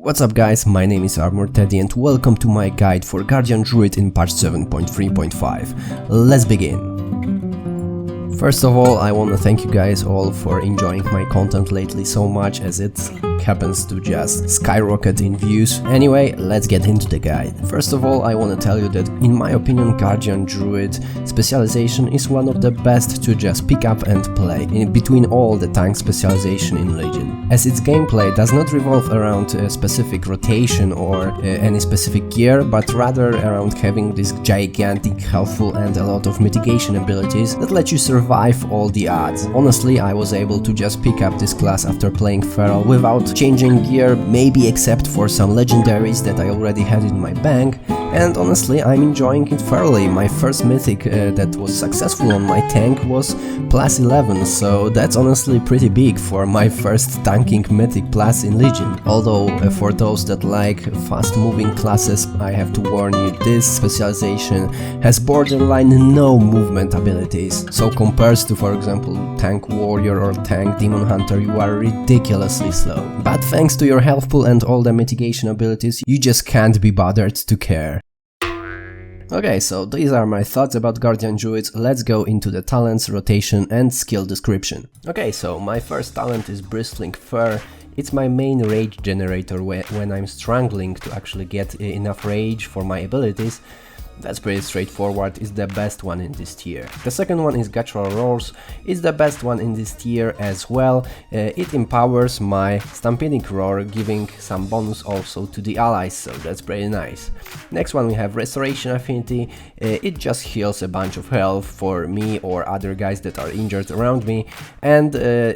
What's up guys, my name is Armor Teddy and welcome to my guide for Guardian Druid in patch 7.3.5. Let's begin. First of all, I want to thank you guys all for enjoying my content lately so much, as it happens to just skyrocket in views. Anyway, let's get into the guide. First of all, I want to tell you that in my opinion Guardian Druid specialization is one of the best to just pick up and play in between all the tank specialization in Legion, as its gameplay does not revolve around a specific rotation or any specific gear, but rather around having this gigantic, helpful and a lot of mitigation abilities that let you survive all the odds. Honestly, I was able to just pick up this class after playing Feral without changing gear, maybe except for some legendaries that I already had in my bank, and honestly I'm enjoying it thoroughly. My first mythic that was successful on my tank was plus 11, so that's honestly pretty big for my first tanking mythic plus in Legion. Although for those that like fast moving classes, I have to warn you, this specialization has borderline no movement abilities, so compared to, for example, tank warrior or tank demon hunter, you are ridiculously slow. But thanks to your health pool and all the mitigation abilities, you just can't be bothered to care. Okay, so these are my thoughts about Guardian Druid. Let's go into the talents, rotation and skill description. Okay, so my first talent is Bristling Fur. It's my main rage generator when I'm struggling to actually get enough rage for my abilities. That's pretty straightforward, it's the best one in this tier. The second one is Guttural Roars, it's the best one in this tier as well. It empowers my Stampeding Roar, giving some bonus also to the allies, so that's pretty nice. Next one we have Restoration Affinity. It just heals a bunch of health for me or other guys that are injured around me, and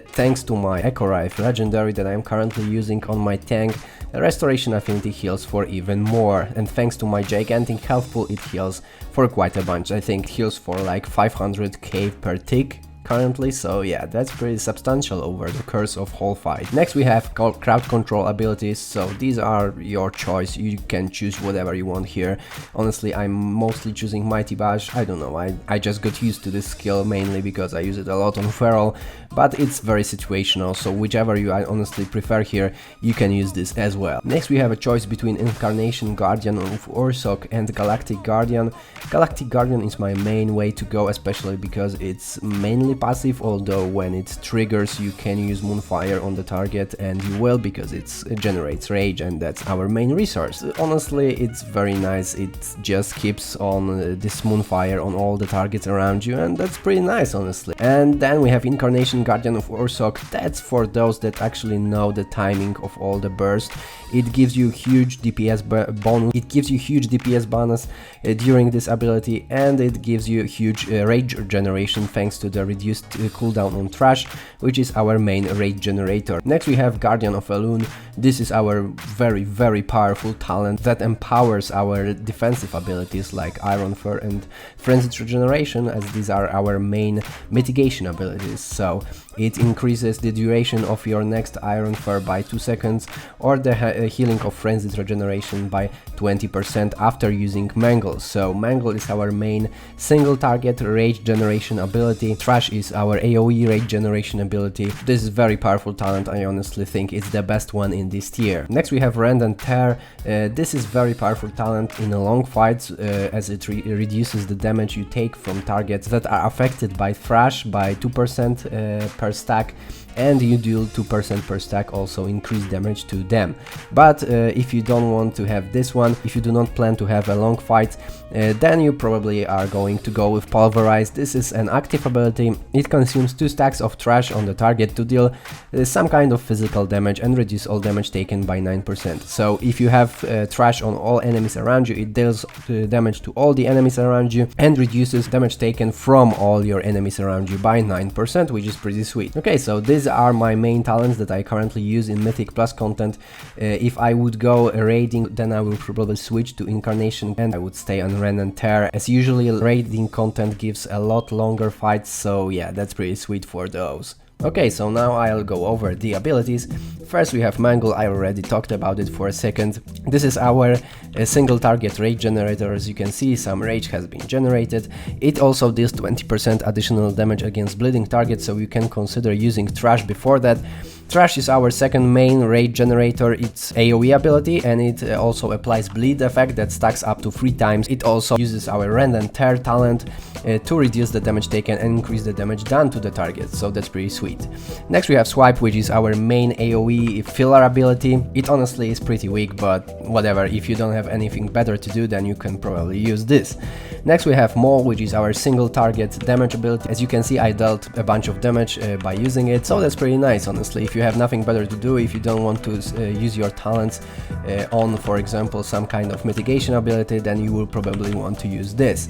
thanks to my Echo Rifle legendary that I'm currently using on my tank, Restoration Affinity heals for even more, and thanks to my gigantic health pool it heals for quite a bunch. I think it heals for like 500k per tick currently, so yeah, that's pretty substantial over the course of whole fight. Next we have crowd control abilities, so these are your choice, you can choose whatever you want here. Honestly, I'm mostly choosing Mighty Bash. I don't know, I just got used to this skill mainly because I use it a lot on Feral, but it's very situational, so whichever you honestly prefer here, you can use this as well. Next we have a choice between Incarnation Guardian of Ursoc and Galactic Guardian. Galactic Guardian is my main way to go, especially because it's mainly passive, although when it triggers you can use Moonfire on the target, and you will because it generates rage and that's our main resource. Honestly, it's very nice, it just keeps on this Moonfire on all the targets around you, and that's pretty nice honestly. And then we have Incarnation Guardian of Ursoc. That's for those that actually know the timing of all the burst. It gives you huge DPS bonus, it gives you huge DPS bonus during this ability, and it gives you huge rage generation thanks to the reduced cooldown on Trash, which is our main rage generator. Next we have Guardian of Elune. This is our very powerful talent that empowers our defensive abilities like Iron Fur and Frenzied Regeneration, as these are our main mitigation abilities. So it increases the duration of your next Iron Fur by 2 seconds, or the healing of Frenzied Regeneration by 20% after using Mangle. So Mangle is our main single target rage generation ability. Trash is our AoE rage generation ability. This is very powerful talent, I honestly think it's the best one in this tier. Next we have Rend and Tear. This is very powerful talent in long fights, as it reduces the damage you take from targets that are affected by Thrash by 2% per stack, and you deal 2% per stack, also increase damage to them. But if you don't want to have this one, if you do not plan to have a long fight, then you probably are going to go with Pulverize. This is an active ability, it consumes 2 stacks of trash on the target to deal some kind of physical damage and reduce all damage taken by 9%. So if you have trash on all enemies around you, it deals damage to all the enemies around you and reduces damage taken from all your enemies around you by 9%, which is pretty sweet. Okay, so these are my main talents that I currently use in Mythic Plus content. If I would go raiding, then I will probably switch to Incarnation and I would stay on Rend and Tear, as usually raiding content gives a lot longer fights, so yeah, that's pretty sweet for those. Okay, so now I'll go over the abilities. First we have Mangle, I already talked about it for a second. This is our single target rage generator. As you can see, some rage has been generated. It also deals 20% additional damage against bleeding targets, so you can consider using Trash before that. Trash is our second main rage generator. It's AoE ability, and it also applies bleed effect that stacks up to 3 times. It also uses our rend and tear talent to reduce the damage taken and increase the damage done to the target, so that's pretty sweet. Next we have swipe, which is our main AoE filler ability. It honestly is pretty weak, but whatever, if you don't have anything better to do, then you can probably use this. Next we have maul, which is our single target damage ability. As you can see, I dealt a bunch of damage by using it, so that's pretty nice, honestly. If you have nothing better to do, if you don't want to use your talents on, for example, some kind of mitigation ability, then you will probably want to use this.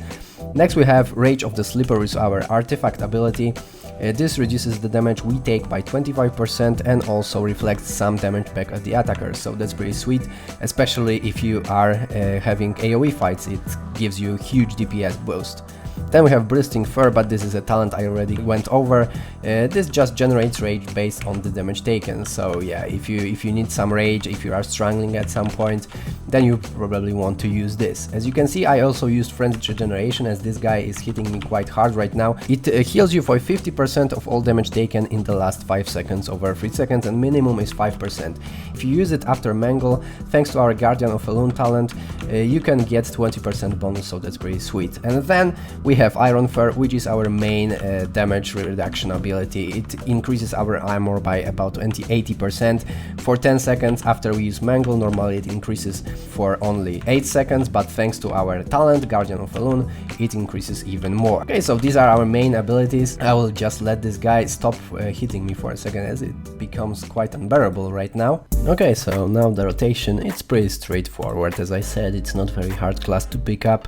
Next we have Rage of the Slipper, with our artifact ability. This reduces the damage we take by 25% and also reflects some damage back at the attacker, so that's pretty sweet, especially if you are having AoE fights. It gives you a huge DPS boost. Then we have Bursting Fur, but this is a talent I already went over. This just generates rage based on the damage taken, so yeah, if you need some rage, if you are struggling at some point, then you probably want to use this. As you can see, I also used Frenzied Regeneration, as this guy is hitting me quite hard right now. It heals you for 50% of all damage taken in the last 5 seconds over 3 seconds, and minimum is 5%. If you use it after Mangle, thanks to our Guardian of Alone talent, you can get 20% bonus, so that's pretty sweet. And then we have Iron Fur, which is our main damage reduction ability. It increases our armor by about 80% for 10 seconds. After we use Mangle, normally it increases for only 8 seconds, but thanks to our talent, Guardian of Alone, it increases even more. Okay, so these are our main abilities. I will just let this guy stop hitting me for a second, as it becomes quite unbearable right now. Okay, so now the rotation, it's pretty straightforward. As I said, it's not very hard class to pick up.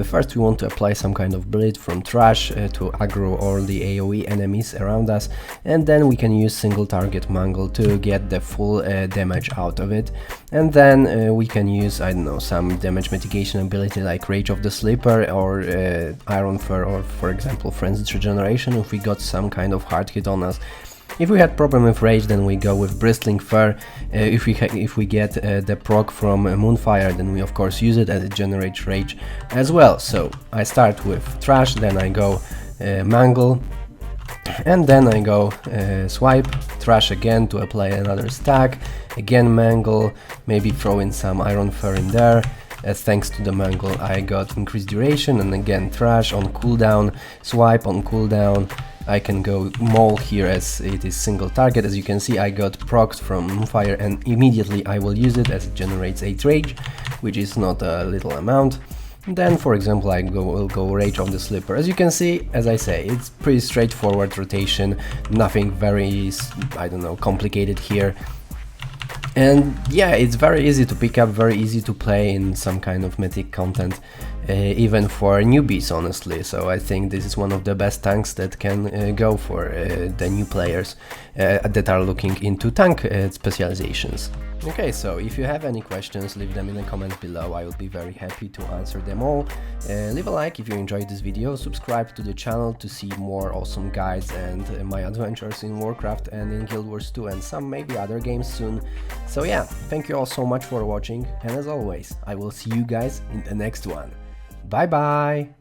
First we want to apply some kind of bleed from trash to aggro all the AoE enemies around us, and then we can use single target Mangle to get the full damage out of it. And then we can use, I don't know, some damage mitigation ability like Rage of the Slipper or Iron Fur, or for example Frenzied Regeneration if we got some kind of hard hit on us. If we had problem with Rage, then we go with Bristling Fur. If we get the proc from Moonfire, then we of course use it, as it generates Rage as well. So I start with Trash, then I go Mangle, and then I go Swipe, Trash again to apply another stack, again Mangle, maybe throw in some Iron Fur in there. As thanks to the Mangle I got increased duration, and again Trash on cooldown, Swipe on cooldown. I can go Maul here, as it is single target. As you can see, I got procced from Fire, and immediately I will use it, as it generates 8 rage, which is not a little amount. Then, for example, will go Rage of the Slipper. As you can see, as I say, it's pretty straightforward rotation, nothing very, I don't know, complicated here. And yeah, it's very easy to pick up, very easy to play in some kind of mythic content, even for newbies, honestly. So I think this is one of the best tanks that can go for the new players that are looking into tank specializations. Okay, so if you have any questions, leave them in the comments below. I will be very happy to answer them all. Leave a like if you enjoyed this video, subscribe to the channel to see more awesome guides and my adventures in Warcraft and in Guild Wars 2 and some maybe other games soon. So yeah, thank you all so much for watching, and as always, I will see you guys in the next one. Bye bye!